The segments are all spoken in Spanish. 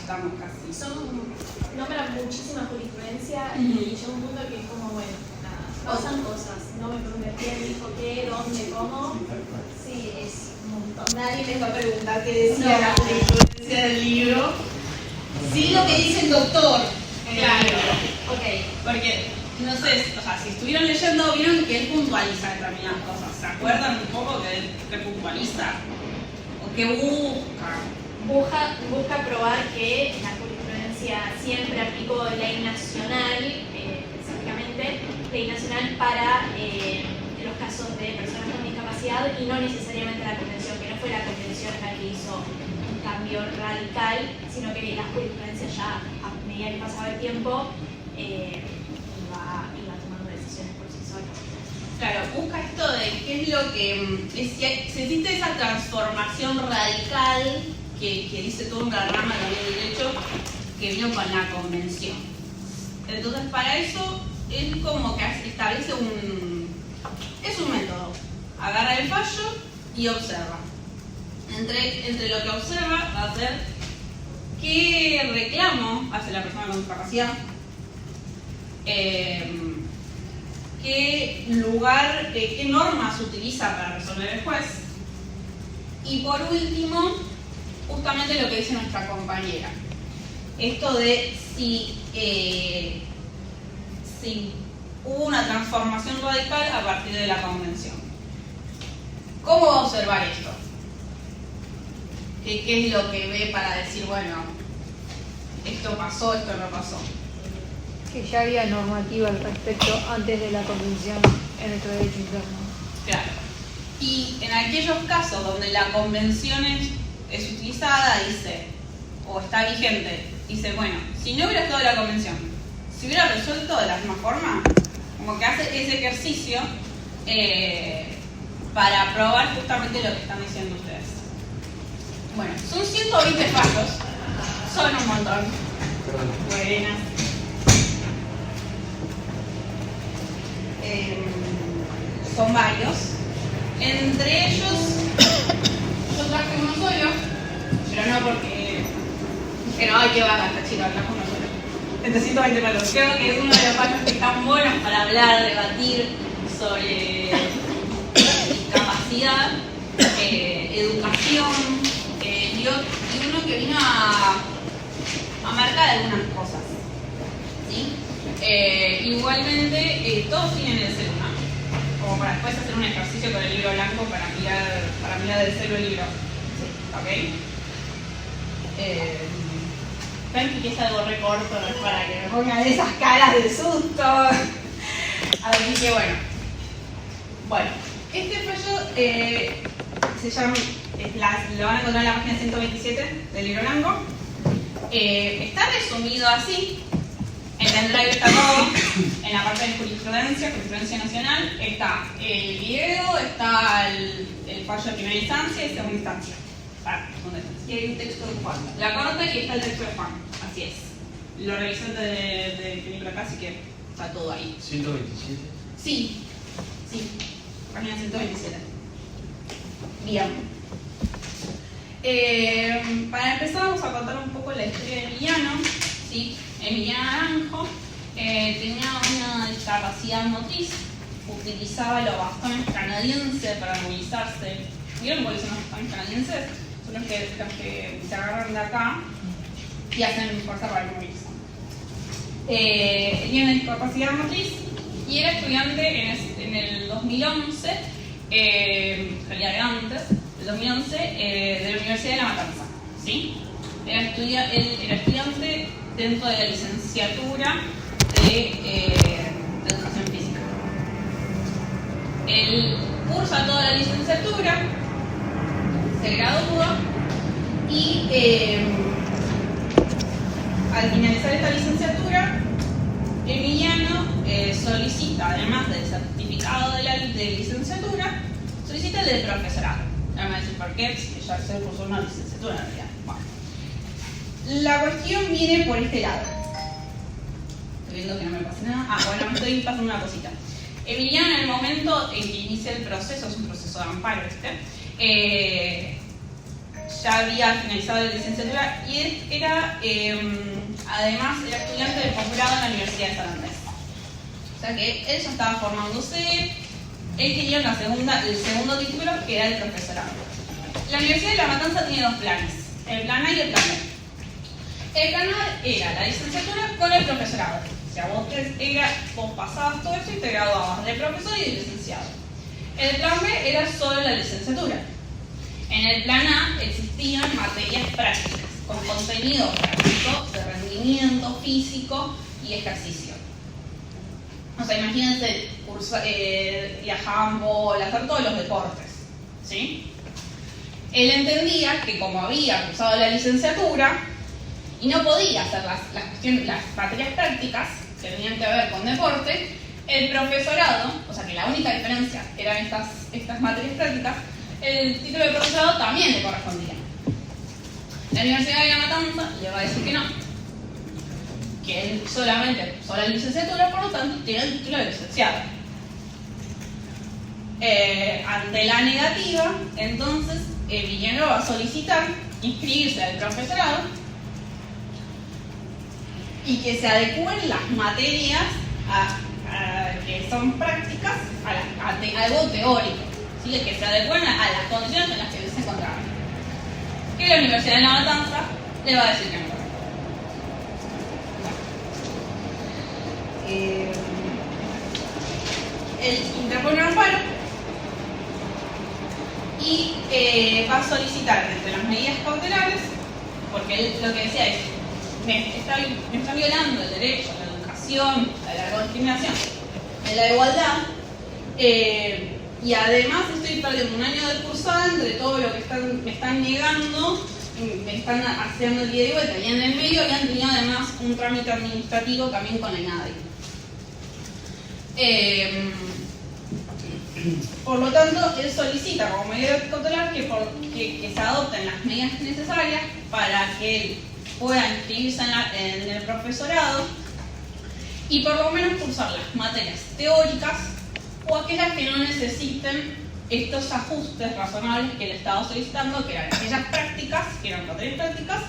estamos casi. Nombran muchísima jurisprudencia y llega un punto que es como, bueno, nada, pasan cosas. No me preguntes quién dijo qué, dónde, cómo. Sí, es un montón. Nadie les va a preguntar qué decía la jurisprudencia del libro. Sí, lo que dice el doctor. Claro. Ok. Porque, no sé, o sea, si estuvieron leyendo, vieron que él puntualiza determinadas cosas. ¿Se acuerdan un poco que puntualiza? ¿O que busca? Busca probar que la jurisprudencia siempre aplicó ley nacional, específicamente ley nacional para los casos de personas con discapacidad y no necesariamente la convención, que no fue la convención la que hizo un cambio radical, sino que la jurisprudencia ya a medida que pasaba el tiempo iba tomando decisiones por sí sola. Claro, busca esto de qué es lo que... Se existe esa transformación radical que dice toda una rama también del derecho que vino con la convención. Entonces, para eso, él como que establece es un método. Agarra el fallo y observa. Entre lo que observa va a ser qué reclamo hace la persona con discapacidad, qué normas utiliza para resolver el juez, y por último, justamente lo que dice nuestra compañera, esto de si hubo una transformación radical a partir de la convención. ¿Cómo va a observar esto? ¿Qué es lo que ve para decir, bueno, esto pasó, esto no pasó? Que ya había normativa al respecto antes de la convención en nuestro derecho interno. Claro. Y en aquellos casos donde la convención es utilizada, dice, o está vigente, dice, bueno, si no hubiera estado la convención, si hubiera resuelto de la misma forma, como que hace ese ejercicio para probar justamente lo que están diciendo ustedes. Bueno, son 120 fallos, son un montón. Buenas. Son varios. Entre ellos, yo traje uno solo, pero no porque no hay que bajar esta chica, traje uno solo. Entre 120 palos. Creo que es uno de los palos que están buenos para hablar, debatir sobre discapacidad, educación, y uno que vino a marcar algunas cosas. ¿Sí? Igualmente, todos tienen el celular, como para después hacer un ejercicio con el libro blanco para mirar del celu el libro. ¿Ok? Tranqui, que es algo recorto, no es para que me pongan esas caras de susto. Así que bueno, este fallo se llama, lo van a encontrar en la página 127 del libro blanco. Está resumido así. En el drive está todo. En la parte de jurisprudencia nacional, está el video, está el fallo de primera instancia y segunda instancia. Y hay un texto de Juan. La corte y está el texto de Juan. Así es. Lo revisé antes del libro acá, así que está todo ahí. ¿127? Sí. Página 127. Bien. Para empezar vamos a contar un poco la historia de Emiliano. ¿Sí? Emiliano Naranjo tenía una discapacidad motriz, utilizaba los bastones canadienses para movilizarse. ¿Vieron cuáles son los bastones canadienses? Son los que se agarran de acá y hacen fuerza para movilizar. Tenía una discapacidad motriz y era estudiante en el 2011, en realidad de antes, el 2011, de la Universidad de La Matanza. ¿Sí? Él era estudiante dentro de la licenciatura de educación física. Él cursa toda la licenciatura, se gradúa y al finalizar esta licenciatura, Emiliano solicita, además del certificado de licenciatura, solicita el del profesorado. Ya me decir por qué, si ya se cursó una licenciatura en realidad. Bueno. La cuestión viene por este lado. Estoy viendo que no me pasa nada. Bueno, me estoy pasando una cosita. Emiliano, en el momento en que inicia el proceso, es un proceso de amparo, ya había finalizado la licenciatura y él era, además, era estudiante de posgrado en la Universidad de San Andrés. O sea que él ya estaba formándose, él quería el segundo título, que era el profesorado. La Universidad de La Matanza tiene dos planes, el plan A y el plan B. El plan A era la licenciatura con el profesorado. O sea, vos pasabas todo eso y te graduabas de profesor y de licenciado. El plan B era solo la licenciatura. En el plan A existían materias prácticas, con contenido práctico de rendimiento físico y ejercicio. O sea, imagínense viajar a handball, hacer todos los deportes, ¿sí? Él entendía que como había cursado la licenciatura y no podía hacer las materias prácticas que tenían que ver con deporte, el profesorado, o sea que la única diferencia eran estas materias prácticas, el título de profesorado también le correspondía. La Universidad de La Matanza le va a decir que no, que él solamente cursó la licenciatura, por lo tanto tiene el título de licenciado. Ante la negativa, entonces Villeno va a solicitar inscribirse al profesorado y que se adecúen las materias que son prácticas a algo teórico, ¿sí? Que se adecúen a las condiciones en las que él se encontraba. Que la Universidad de La Matanza le va a decir que no. Él interpone un amparo y va a solicitar entre las medidas cautelares, porque él lo que decía es: me está violando el derecho a la educación, a la no discriminación, a la igualdad, y además estoy perdiendo un año de cursada entre todo lo que me están negando, me están haciendo el día de vuelta, y en el medio habían tenido además un trámite administrativo también con la INADI. Por lo tanto, él solicita como medida cautelar que se adopten las medidas necesarias para que él pueda inscribirse en el profesorado y por lo menos cursar las materias teóricas o aquellas que no necesiten estos ajustes razonables que él estaba solicitando, que eran aquellas prácticas, que eran materias prácticas,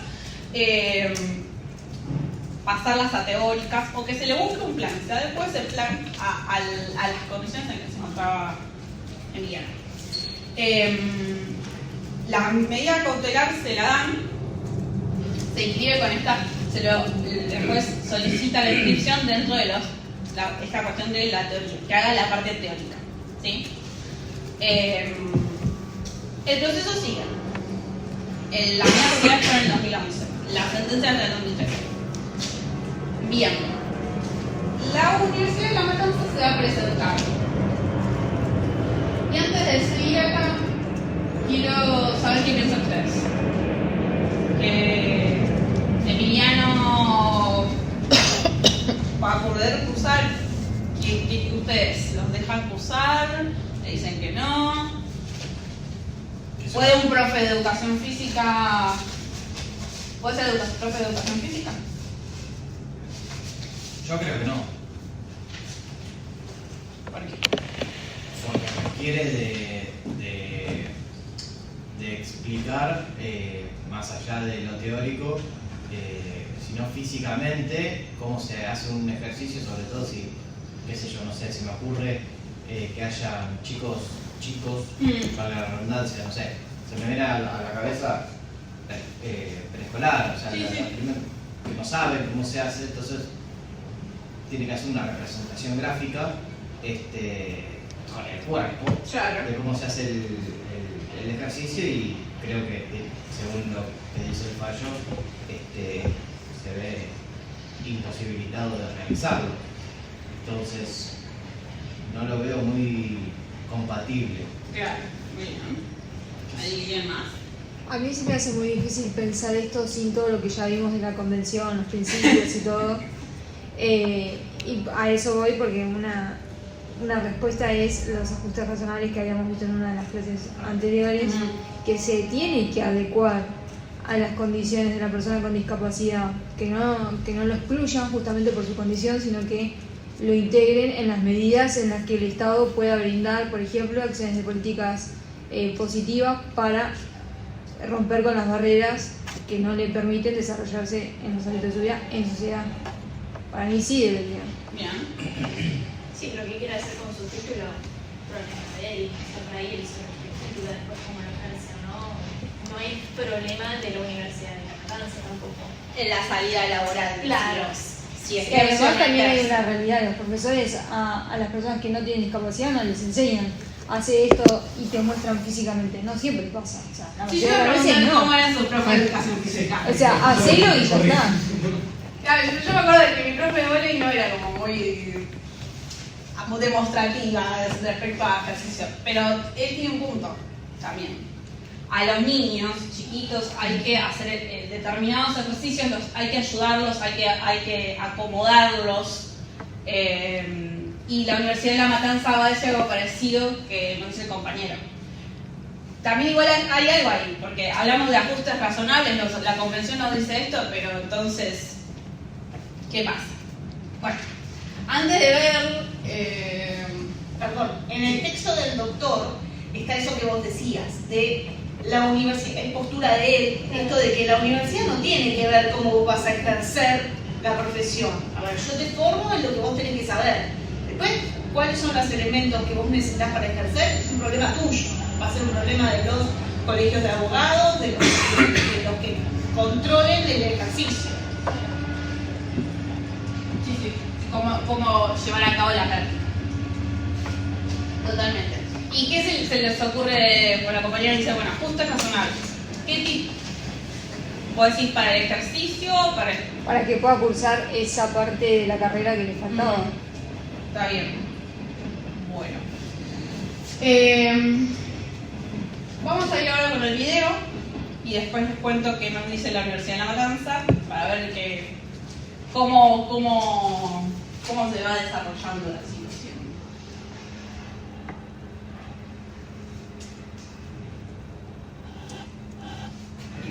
pasarlas a teóricas o que se le busque un plan, se adecue ese plan a las condiciones en que se encontraba en Villena. La medida cautelar se la dan, se inscribe con el juez solicita la inscripción dentro de esta cuestión de la teoría, que haga la parte teórica, ¿sí? El proceso sigue. La medida cautelar fue en el 2011, la sentencia es del 2013. Bien, la Universidad de La Matanza se va a presentar. Y antes de seguir acá, quiero saber qué piensan ustedes. Que Emiliano va a poder cursar, que ustedes los dejan cursar, le dicen que no. ¿Puede un profe de educación física? ¿Puede ser profe de educación física? Yo creo que no. ¿Por qué? Porque requiere de explicar, más allá de lo teórico, sino físicamente, cómo se hace un ejercicio, sobre todo si, qué sé yo, no sé, se me ocurre que haya chicos, para la redundancia, no sé, se me viene a la cabeza preescolar, o sea, Sí, sí. que no saben cómo se hace, entonces tiene que hacer una representación gráfica con el cuerpo, Claro. de cómo se hace el ejercicio, y creo que según lo que dice el fallo se ve imposibilitado de realizarlo. Entonces no lo veo muy compatible. Claro, muy bien. ¿Alguien más? A mí se me hace muy difícil pensar esto sin todo lo que ya vimos de la convención, los principios y todo. Y a eso voy porque una respuesta es los ajustes razonables que habíamos visto en una de las clases anteriores, que se tiene que adecuar a las condiciones de la persona con discapacidad, que no lo excluyan justamente por su condición, sino que lo integren en las medidas en las que el Estado pueda brindar, por ejemplo, acciones de políticas positivas para romper con las barreras que no le permiten desarrollarse en los ámbitos de su vida en sociedad. Para mí sí debería. Bien. Sí, lo que quiera hacer con su título, problema de él, está por ahí el título después como lo ejerce, ¿no? No hay problema de la Universidad de La Matanza tampoco. En la salida laboral. Claro. Si es Y que además eso también hay ejerce. una realidad, los profesores a las personas que no tienen discapacidad no les enseñan, hace esto y te muestran físicamente, no siempre pasa, o sea, la Si yo mayoría de me las veces preguntan no. cómo eran sus profes de educación física. O sea, hacelo y ya está. Claro, yo me acuerdo de que mi profe de volei no era como muy demostrativa respecto a ejercicio, pero él tiene un punto también. A los niños chiquitos hay que hacer determinados ejercicios, hay que ayudarlos, hay que acomodarlos. Y la Universidad de La Matanza va a decir algo parecido que nos dice el compañero. También igual hay algo ahí, porque hablamos de ajustes razonables, la convención nos dice esto, pero entonces, ¿qué pasa? Bueno, antes de ver, en el texto del doctor está eso que vos decías, de la universidad, es postura de él, esto de que la universidad no tiene que ver cómo vos vas a ejercer la profesión. A ver, yo te formo en lo que vos tenés que saber. Después, ¿cuáles son los elementos que vos necesitas para ejercer? Es un problema tuyo. Va a ser un problema de los colegios de abogados, de los que controlen el ejercicio. Sí, sí. Cómo llevar a cabo la práctica. Totalmente. ¿Y qué se les ocurre? Bueno, la compañera dice, bueno, ajustes razonables. ¿Qué tipo? ¿Vos decís para el ejercicio? Para que pueda cursar esa parte de la carrera que le faltaba. Está bien. Bueno. Vamos a ir ahora con el video y después les cuento qué nos dice la Universidad de La Matanza para ver cómo se va desarrollando la situación.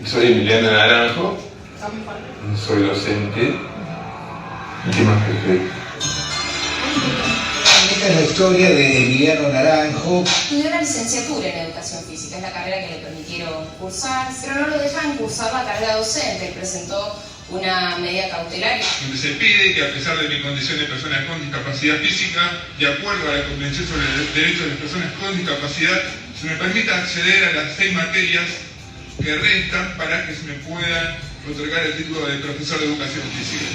Soy Emiliano Naranjo, Está muy fuerte. soy docente. ¿Qué más que Esta es la historia de Emiliano Naranjo. Estudió una licenciatura en Educación Física, es la carrera que le permitieron cursar, pero no lo dejan cursar la carrera docente. Él presentó una medida cautelar. Donde se pide que a pesar de mi condición de persona con discapacidad física, de acuerdo a la Convención sobre los Derechos de las Personas con Discapacidad, se me permita acceder a las 6 materias que restan para que se me pueda otorgar el título de profesor de Educación Física.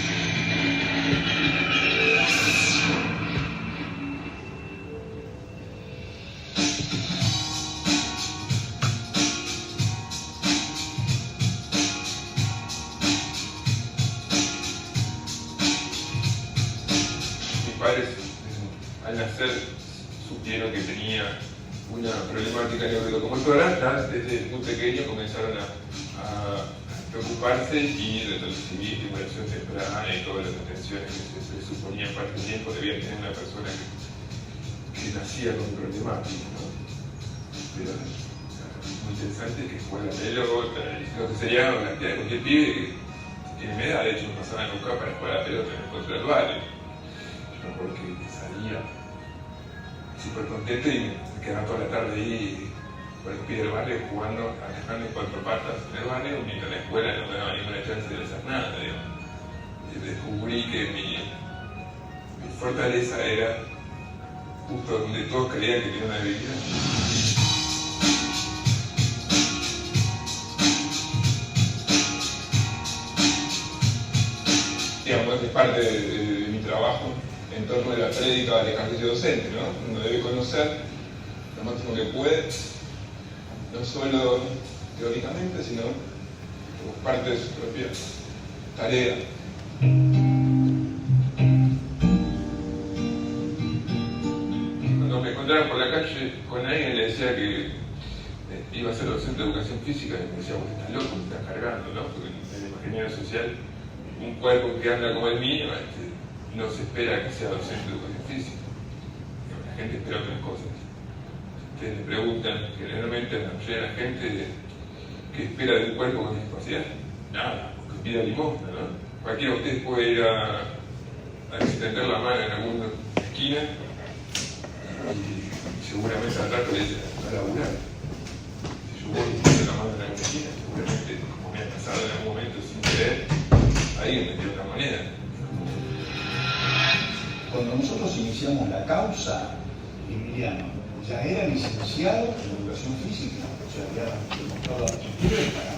Mis padres al nacer supieron que tenía una problemática neurolocomotora, desde muy pequeño comenzaron a preocuparse y de recibir estimulación temprana y todas las atenciones que se suponía en parte del tiempo debía tener una persona que nacía con problemática, ¿no? Pero muy interesante que jugara la pelota, lo que sería la actividad de cualquier pibe que en mi edad, de hecho, me pasaban a buscar para jugar a la pelota en el contra del barrio, ¿no? Porque salía súper contento y me quedaba toda la tarde ahí con los pibes del barrio jugando, atajando en 4 patas en el barrio, mientras en la escuela no me daba ninguna chance de hacer nada, digamos. Y descubrí que mi fortaleza era justo donde todos creían que tenía una debilidad. Digamos, es parte de mi trabajo en torno de la prédica del ejercicio docente, ¿no? Uno debe conocer lo máximo que puede, no solo teóricamente, sino como parte de su propia tarea. Cuando me encontraba por la calle con alguien le decía que iba a ser docente de educación física, y me decía, vos estás loco, me estás cargando, ¿no? Porque en el imaginario social, un cuerpo que anda como el mío, no se espera que sea docente de educación física. La gente espera otras cosas. Ustedes le preguntan generalmente a la mayoría de la gente qué espera de un cuerpo con discapacidad. Nada, que pida limosna, ¿no? Cualquiera de ustedes puede ir a extender la mano en alguna esquina y seguramente al rato le dice, no laburar. Si yo voy y extiendo la mano en alguna esquina, querer ahí meter una moneda. Cuando nosotros iniciamos la causa, Emiliano ya era licenciado en educación física, o sea, había demostrado aptitudes para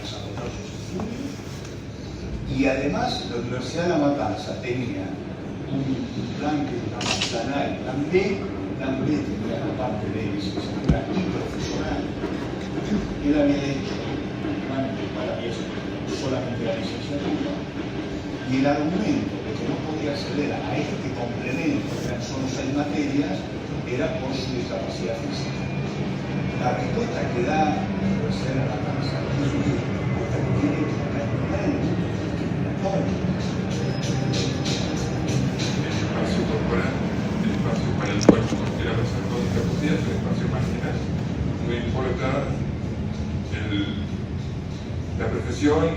desarrollar sus estudios. Y además, la Universidad de La Matanza tenía un plan que se llama Plan A y Plan B. Plan B tenía la parte de licenciatura y profesional. Él había hecho un plan para eso, solamente la licenciatura. Y el argumento de que no podía acceder a este complemento, que eran solo 6 materias, era por su discapacidad física. La respuesta que da la Universidad de La Matanza es una respuesta que tiene que estar discriminatoria. El espacio corporal, el espacio para el cuerpo de la persona con discapacidad es un espacio marginal. No importa la profesión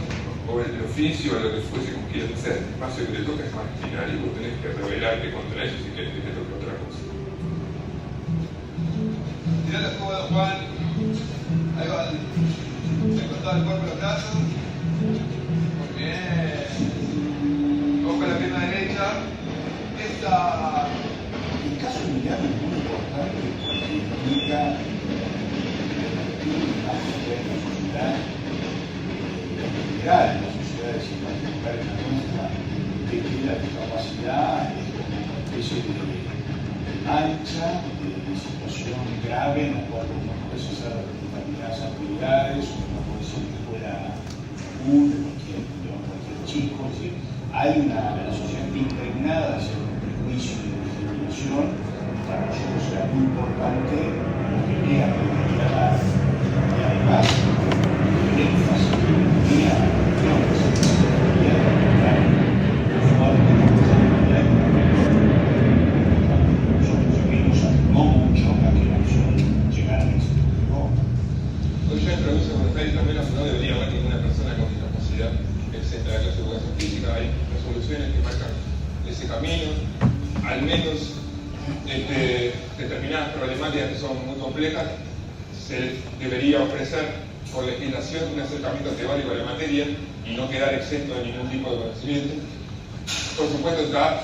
o el oficio o lo que fuese que quieras hacer, el espacio que te toca es marginal y vos tenés que rebelarte contra eso si querés que te toque otra cosa. Tirá la escoba de Juan, ahí va, recostado el cuerpo en los brazos, muy bien, toca la pierna derecha, El caso de Emiliano es muy importante porque implica una sociedad en general, en las sociedades y en particular en la nuestra, de que la discapacidad es como una especie de mancha, de situación grave en la cual uno puede hacer determinadas actividades, uno puede ser que fuera común de cualquier chico, es decir, la sociedad está impregnada de ese prejuicio y de discriminación. Para nosotros era muy importante que vea que venía la y además el énfasis que venía nosotros seguimos no mucho a que la acción llegara a ese punto. Hoy ya en provincia de Buenos Aires también no debería haber ninguna persona con discapacidad exenta de la clase de educación física. Hay resoluciones que marcan ese camino, al menos determinadas problemáticas que son muy complejas, se debería ofrecer por legislación un acercamiento teórico a la materia y no quedar exento de ningún tipo de conocimiento. Por supuesto está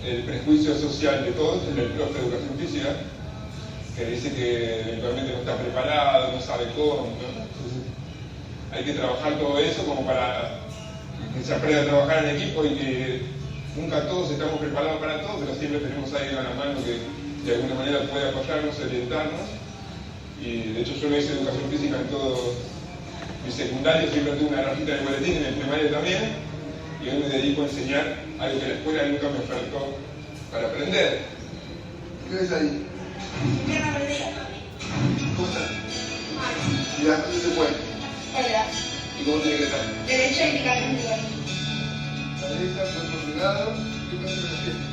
el prejuicio social de todos, el del profe de educación física, que dice que eventualmente no está preparado, no sabe cómo, ¿no? Entonces, hay que trabajar todo eso como para que se aprenda a trabajar en equipo y que nunca todos estamos preparados para todo, pero siempre tenemos a alguien a la mano que de alguna manera puede apoyarnos, orientarnos. Y de hecho yo no hice educación física en todo mi secundario, siempre tuve una rajita de boletín, en el primario también, y hoy me dedico a enseñar algo que la escuela nunca me ofertó para aprender. ¿Qué ves ahí? Pierna perdida. ¿Cómo está? Mira, ¿dónde se fue? Hola. ¿Y cómo tiene que estar? Derecha y picar en lugar. La derecha, cuerpo pegado, ¿qué pasa con la pierna?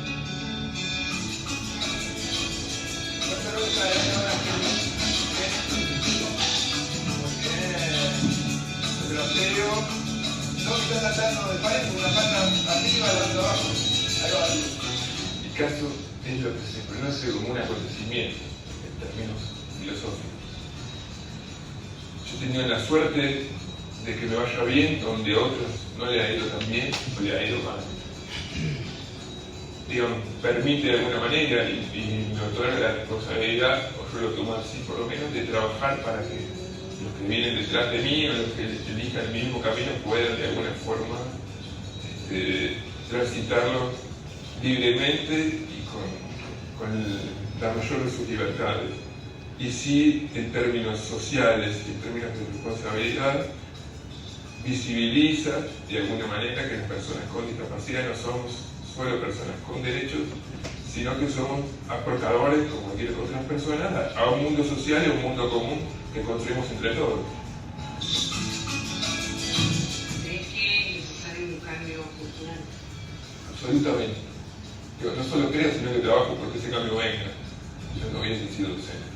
Fuerza lógica de la pierna. Muy bien. El trasero. No estás saltando de pared con una pata arriba y la otra abajo. Ahí va. Mi caso es lo que se conoce como un acontecimiento en términos filosóficos. Yo he tenido la suerte de que me vaya bien donde otros no le ha ido tan bien o le ha ido mal. Digamos, permite de alguna manera y me otorga la responsabilidad, o yo lo tomo así por lo menos, de trabajar para que los que vienen detrás de mí o los que elijan el mismo camino puedan de alguna forma transitarlo libremente y con la mayor de sus libertades. Y sí, en términos sociales y en términos de responsabilidad, visibiliza de alguna manera que las personas con discapacidad no somos solo personas con derechos, sino que somos aportadores, como cualquier otras personas, a un mundo social y a un mundo común que construimos entre todos. ¿Crees que es necesario un cambio cultural? Absolutamente. Yo no solo creo, sino que trabajo porque ese cambio venga. Yo no hubiese sido docente.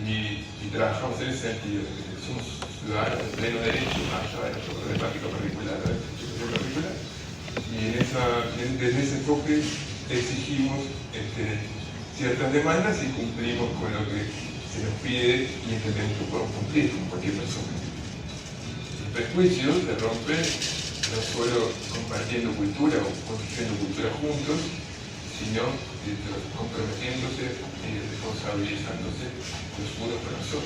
Y trabajamos en ese sentido, de que somos ciudadanos de pleno derecho, más allá de nuestra problemática particular, de la situación particular. Y desde ese enfoque exigimos ciertas demandas y cumplimos con lo que se nos pide y entendemos que podemos cumplir con cualquier persona. prejuicios se rompen no solo compartiendo cultura o construyendo cultura juntos, sino comprometiéndose y responsabilizándose los unos con los otros.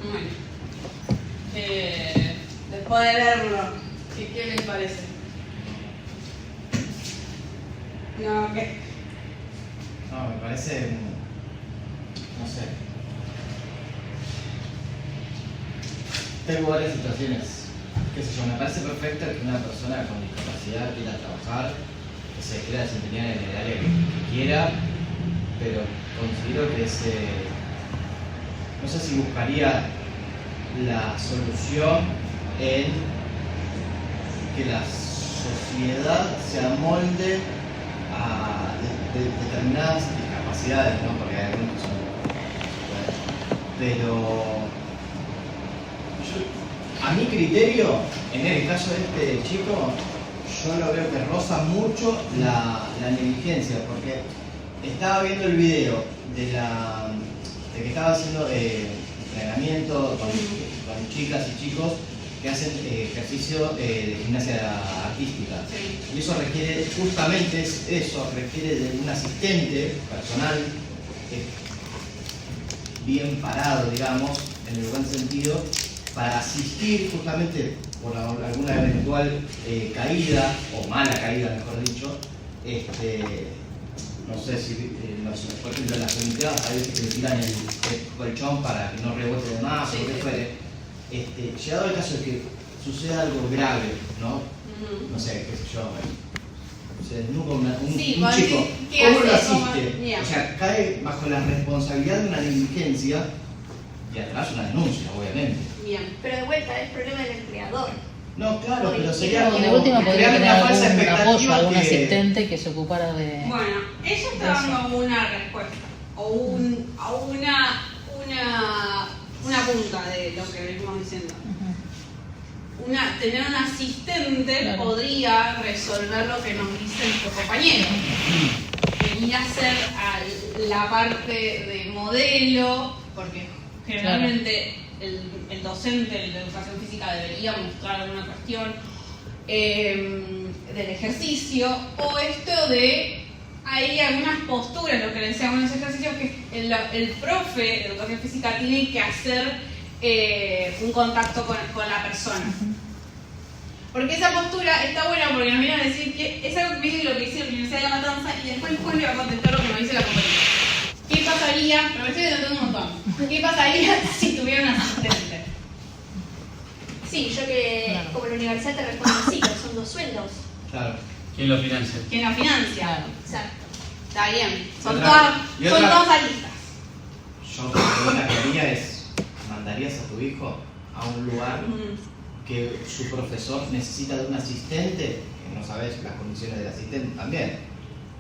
Bueno, después de leerlo, ¿qué les parece? No, ¿qué? No, me parece, no sé. Tengo varias situaciones, qué sé yo, me parece perfecto que una persona con discapacidad quiera trabajar, que se quiera desempeñar en el área que quiera, pero considero que no sé si buscaría la solución en que la sociedad se amolde a determinadas discapacidades, ¿no? Porque hay algunos que son... Pero a mi criterio, en el caso de este chico, yo lo veo que roza mucho la negligencia, porque estaba viendo el video de que estaba haciendo entrenamiento con chicas y chicos que hacen ejercicio de gimnasia artística. Sí. Y eso requiere, justamente eso, requiere de un asistente personal bien parado, digamos, en el buen sentido, para asistir justamente por alguna eventual caída, o mala caída mejor dicho, no sé si, por ejemplo, en las Olimpiadas hay veces que le tiran el colchón para que no rebote de más o lo que fuere. Llegado el caso de que suceda algo grave, ¿no? No sé, qué sé yo, se desnuda un chico, ¿cómo lo asiste? O sea, cae bajo la responsabilidad de una negligencia y atrás una denuncia, obviamente. Bien, pero de vuelta es problema del empleador. No, claro, pero sería de última podría tener algún apoyo, algún que... asistente que se ocupara de... Bueno, ella está dando una respuesta o una punta de lo que venimos diciendo. Tener un asistente, claro, podría resolver lo que nos dice nuestro compañero. Venir a hacer la parte de modelo, porque generalmente el docente de educación física debería mostrar alguna cuestión del ejercicio, o esto de hay algunas posturas, lo que le decía algunos ejercicios, que el profe de educación física tiene que hacer un contacto con la persona. Porque esa postura está buena porque nos viene a decir que es algo que viene lo que dice la Universidad de La Matanza, y después el juez le va a contestar lo que nos dice la compañera. ¿Qué pasaría? Pero me estoy adelantando un montón. ¿Qué pasaría si tuviera un asistente? Sí, yo que como la universidad te respondo sí, pero son 2 sueldos. Claro. ¿Quién lo financia? ¿Quién lo financia? Claro. Exacto. Está bien. Son todas alistas. Yo la pregunta que haría es, ¿mandarías a tu hijo a un lugar que su profesor necesita de un asistente? Que no sabes las condiciones del asistente también.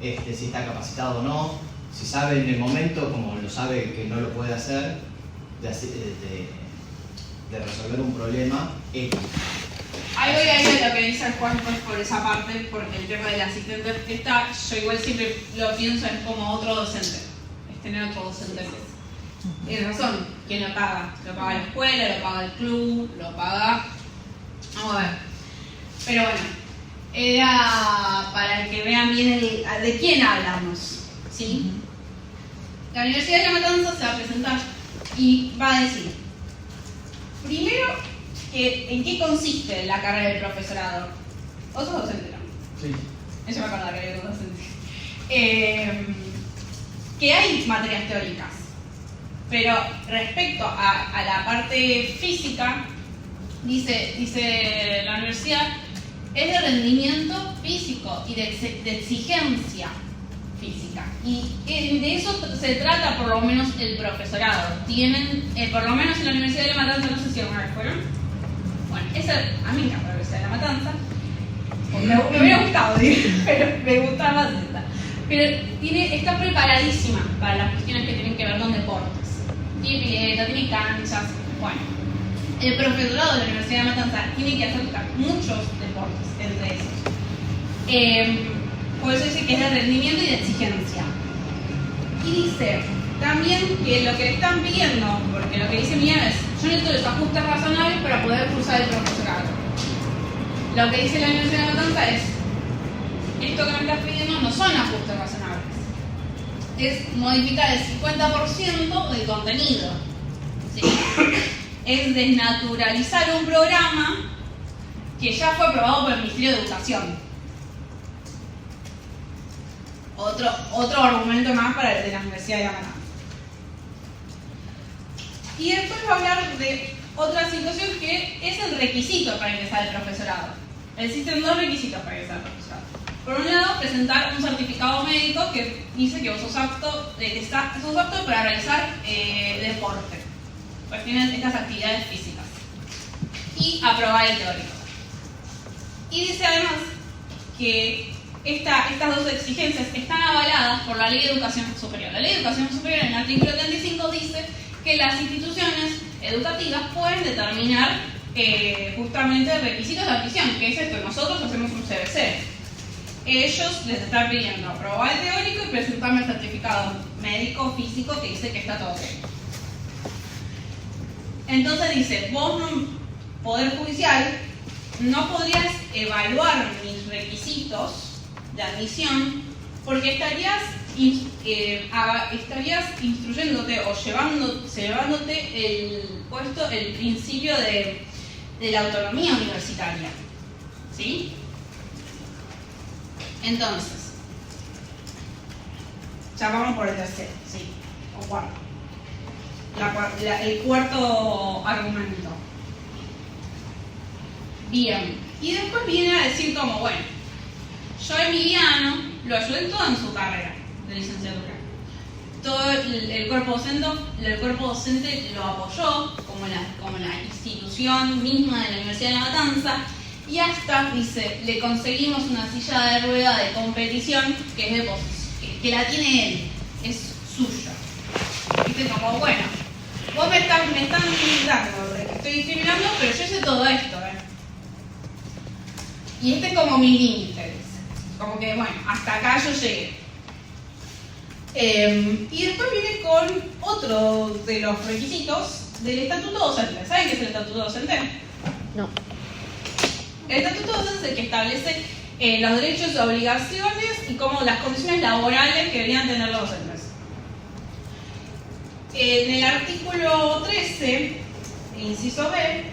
Si está capacitado o no, si sabe en el momento, como lo sabe que no lo puede hacer, de resolver un problema ético. Ahí voy a ir a lo que dice el Juan pues, por esa parte, porque el tema del asistente está, yo igual siempre lo pienso es como otro docente, es tener otro docente. Tienes razón, ¿quién lo paga? Lo paga la escuela, lo paga el club, lo paga... Vamos a ver. Pero bueno, era para que vean bien de quién hablamos, ¿sí? La Universidad de La Matanza se va a presentar y va a decir, primero, ¿en qué consiste la carrera del profesorado? ¿Vos sos docente, no? Sí. Eso me acuerdo que había un docente. Que hay materias teóricas, pero respecto a la parte física, dice la universidad, es de rendimiento físico y de exigencia física. Y de eso se trata por lo menos el profesorado. Tienen, por lo menos en la Universidad de La Matanza, no sé si alguna vez fueron. Bueno, a mí me encanta la Universidad de La Matanza. Me hubiera gustado ir, pero me gustaba más esta. pero está preparadísima para las cuestiones que tienen que ver con deportes. Tiene pileta, tiene canchas, bueno. El profesorado de la Universidad de Matanza tiene que hacer muchos deportes, entre esos. Por eso dice que es de rendimiento y de exigencia. Y dice también que lo que le están pidiendo, porque lo que dice Miriam es, yo necesito los ajustes razonables para poder cursar el profesorado. Lo que dice la Universidad de Matanza es, esto que me estás pidiendo no son ajustes razonables. Es modificar el 50% del contenido. ¿Sí? Es desnaturalizar un programa que ya fue aprobado por el Ministerio de Educación. Otro argumento más para el de la Universidad de La Matanza. Y después va a hablar de otra situación que es el requisito para ingresar al profesorado. Existen dos requisitos para ingresar al profesorado. Por un lado, presentar un certificado médico que dice que vos sos apto para realizar deporte. Pues tienen estas actividades físicas. Y aprobar el teórico. Y dice además que estas dos exigencias están avaladas por la Ley de Educación Superior. La Ley de Educación Superior en el artículo 35 dice que las instituciones educativas pueden determinar justamente requisitos de admisión, que es esto, nosotros hacemos un CBC. Ellos les están pidiendo aprobar el teórico y presentarme el certificado médico físico que dice que está todo bien. Entonces dice, vos, Poder Judicial, no podrías evaluar mis requisitos de admisión porque estarías instruyéndote o llevándote el principio de la autonomía universitaria. ¿Sí? Entonces, ya vamos por el tercero, ¿sí? O cuarto. El cuarto argumento. Bien. Y después viene a decir como, bueno, yo a Emiliano lo ayudé todo en su carrera de licenciatura. Todo el cuerpo docente lo apoyó como la institución misma de la Universidad de La Matanza. Y hasta, dice, le conseguimos una silla de rueda de competición que es de que la tiene él, es suya. Viste, como, bueno, vos me están dando de que estoy discriminando, pero yo hice todo esto, Y este es como mi límite, dice. Como que, bueno, hasta acá yo llegué. Y después viene con otro de los requisitos del estatuto docente. ¿Saben qué es el estatuto docente? No. El estatuto docente es el que establece los derechos y obligaciones y como las condiciones laborales que deberían tener los docentes. En el artículo 13, inciso B,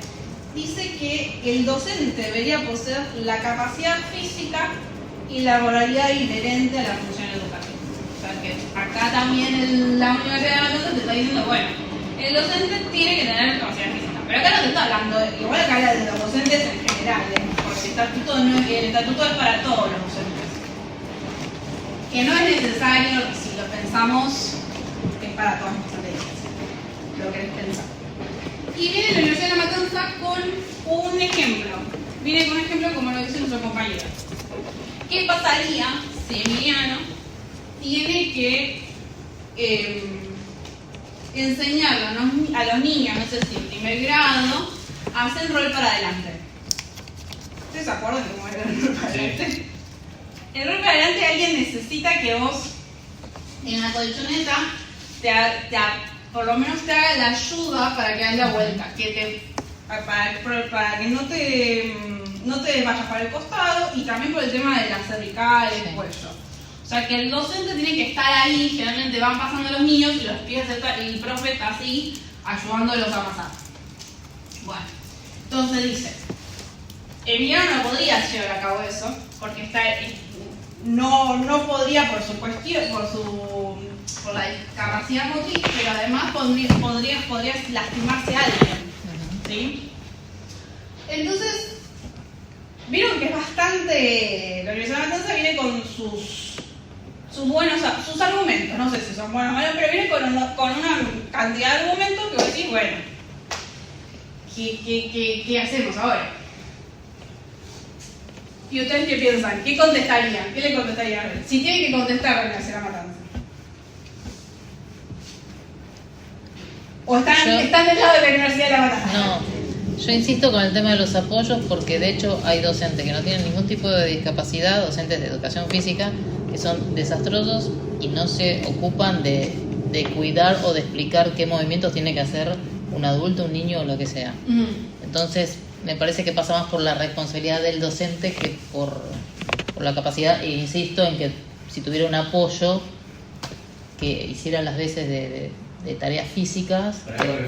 dice que el docente debería poseer la capacidad física y la moralidad inherente a la función educativa. O sea que acá también en la Universidad de Matanza te está diciendo, bueno, el docente tiene que tener capacidad física. Pero acá no te está hablando, igual acá habla de los docentes en general, porque el estatuto es para todos los docentes. Que no es necesario, si lo pensamos, es para todas las materias. Lo querés pensar. Y viene la Universidad de La Matanza con un ejemplo. Viene con un ejemplo como lo dice nuestro compañero. ¿Qué pasaría si Emiliano tiene que enseñarle a los niños, no sé si en primer grado, a hacer rol para adelante? ¿Ustedes se acuerdan de cómo era el rol para adelante? Sí. El rol para adelante alguien necesita que vos en la colchoneta por lo menos te haga la ayuda para que haya vuelta, para que no te vayas para el costado y también por el tema de las cervicales, el cuello. O sea que el docente tiene que estar ahí, generalmente van pasando los niños y los pies y el profe está así ayudándolos a pasar. Bueno, entonces dice, Emiliano no podría llevar a cabo eso, porque no podría por su cuestión, por la discapacidad motriz, pero además podría lastimarse a alguien, ¿sí? Entonces, vieron que es bastante, la Universidad de Matanza viene con sus argumentos, no sé si son buenos o malos, pero viene con una cantidad de argumentos que vos decís, bueno, ¿qué hacemos ahora? ¿Y ustedes qué piensan? ¿Qué contestarían? ¿Qué le contestarían a él? Si tienen que contestar, van a hacer la matanza. ¿O están del lado de la Universidad de la Matanza? No, yo insisto con el tema de los apoyos porque de hecho hay docentes que no tienen ningún tipo de discapacidad, docentes de educación física, que son desastrosos y no se ocupan de cuidar o de explicar qué movimientos tiene que hacer un adulto, un niño o lo que sea. Entonces, me parece que pasa más por la responsabilidad del docente que por la capacidad, e insisto en que si tuviera un apoyo que hiciera las veces de tareas físicas,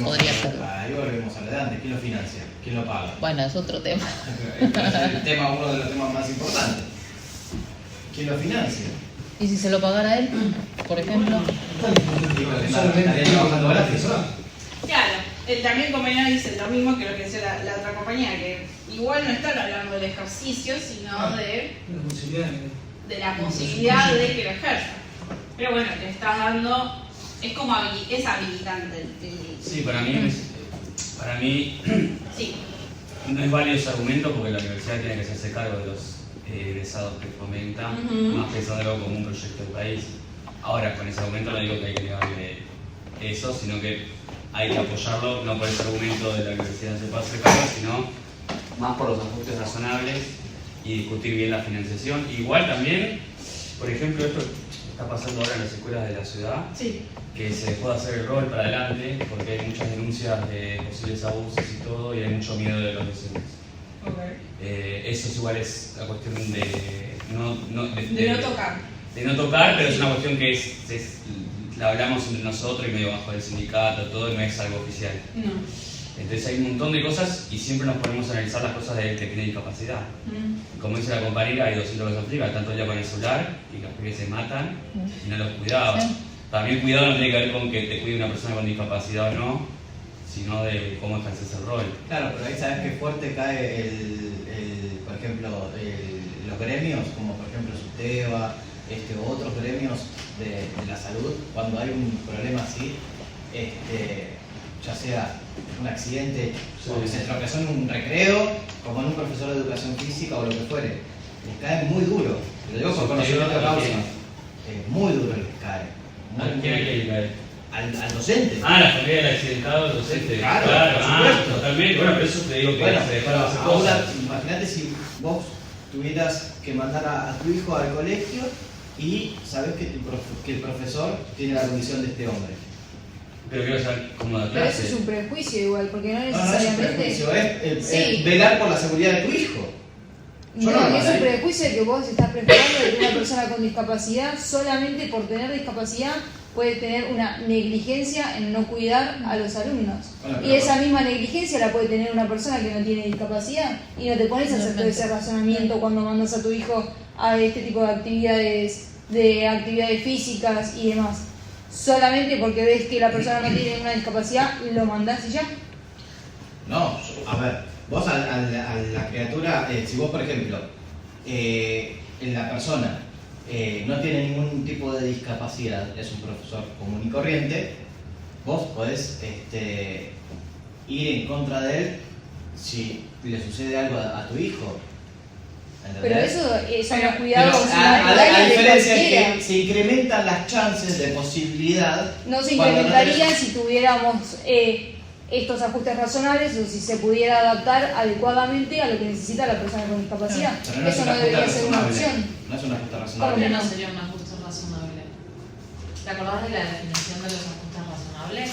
podría hacerlo. Ahí volvemos adelante. ¿Quién lo financia? ¿Quién lo paga? Bueno, es otro tema. Es uno de los temas más importantes. ¿Quién lo financia? ¿Y si se lo pagara él, por ejemplo? Claro, el también compañero dice lo mismo que lo que decía la otra compañera, que igual no están hablando del ejercicio, sino de la posibilidad de que lo ejerza. Pero bueno, te estás dando, es como es habilitante. Sí, para mí sí. No es válido ese argumento porque la universidad tiene que hacerse cargo de los egresados que fomentan, más pensándolo como un proyecto del país. Ahora, con ese argumento no digo que hay que negarle eso, sino que hay que apoyarlo, no por ese argumento de la universidad se pase cargo, sino más por los ajustes razonables y discutir bien la financiación. Igual también, por ejemplo, esto está pasando ahora en las escuelas de la ciudad, que se dejó de hacer el rol para adelante porque hay muchas denuncias de posibles abusos y todo, y hay mucho miedo de los docentes. Eso es igual, es la cuestión de no tocar. De no tocar, pero es una cuestión que la hablamos entre nosotros y medio bajo del sindicato, todo, y no es algo oficial. No. Entonces hay un montón de cosas y siempre nos ponemos a analizar las cosas del que tiene discapacidad. Como dice la compañera, hay 200 que se aplican, tanto ya con el celular y los que se matan y no los cuidados. También cuidado no tiene que ver con que te cuide una persona con discapacidad o no, sino de cómo ejerces el rol. Claro, pero ahí sabes que fuerte cae por ejemplo, los gremios, como por ejemplo SUTEBA, o otros gremios de la salud, cuando hay un problema así, ya sea un accidente o que se tropezó en un recreo, como en un profesor de educación física o lo que fuere, les cae muy duro. Lo digo por conocimiento de causa. Muy duro les cae. ¿A quién hay que caer? Al docente. La familia del accidentado, el docente. Claro, por supuesto. Totalmente. Bueno, pero eso te digo que se dejaron hacer cosas. Imagínate si vos tuvieras que mandar a tu hijo al colegio y sabes que el profesor tiene la condición de este hombre. Pero quiero saber cómo da Pero clase. eso es un prejuicio igual, porque no No es necesariamente... un prejuicio, es velar por la seguridad de tu hijo. No, es un prejuicio de que vos estás preparando de que una persona con discapacidad, solamente por tener discapacidad, puede tener una negligencia en no cuidar a los alumnos. Bueno, y esa misma negligencia la puede tener una persona que no tiene discapacidad. Y no te pones a hacer todo ese razonamiento cuando mandas a tu hijo a este tipo de actividades físicas y demás. Solamente porque ves que la persona no tiene una discapacidad, lo mandás y ya. No, a ver, vos a la criatura, si vos por ejemplo, la persona no tiene ningún tipo de discapacidad, es un profesor común y corriente, vos podés ir en contra de él si le sucede algo a tu hijo. ¿Entendés? Pero eso son los cuidados la diferencia es que se incrementan las chances de posibilidad. No se incrementarían si tuviéramos estos ajustes razonables o si se pudiera adaptar adecuadamente a lo que necesita la persona con discapacidad. No eso no debería ser una opción. No es un ajuste ¿Cómo razonable. que no sería un ajuste razonable? ¿Te acordás de la definición de los ajustes razonables?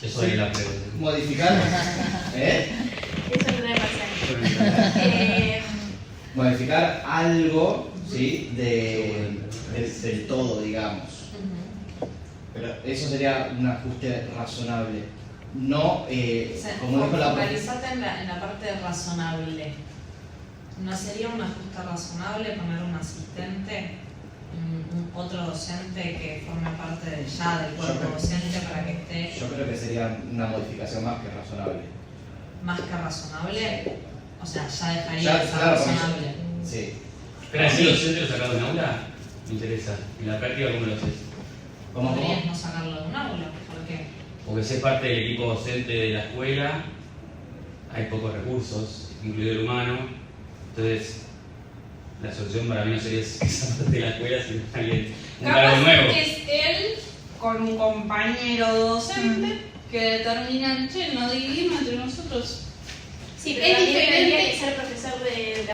Eso es la pregunta. Modificar. Eso no debe pasar. Modificar algo, ¿sí? Del todo, digamos. Pero eso sería un ajuste razonable. No, como dijo la focalizate en la parte razonable. ¿No sería un ajuste razonable poner un asistente, otro docente que forme parte del cuerpo docente para que esté... Yo creo que sería una modificación más que razonable. ¿Más que razonable? O sea, ya dejaría de ser claro, razonable. Sí. Pero si docente lo sacado de un aula, me interesa. ¿En la práctica cómo lo haces? ¿Podrías no sacarlo de un aula? ¿Por qué? Porque ser parte del equipo docente de la escuela, hay pocos recursos, incluido el humano. Entonces, la solución para mí no sería que esa parte de la escuela, sino alguien, un cargo nuevo. Capaz es él con un compañero docente que determinan, che, nos dividimos entre nosotros. Sí, pero es también diferente. tendría que ser profesor de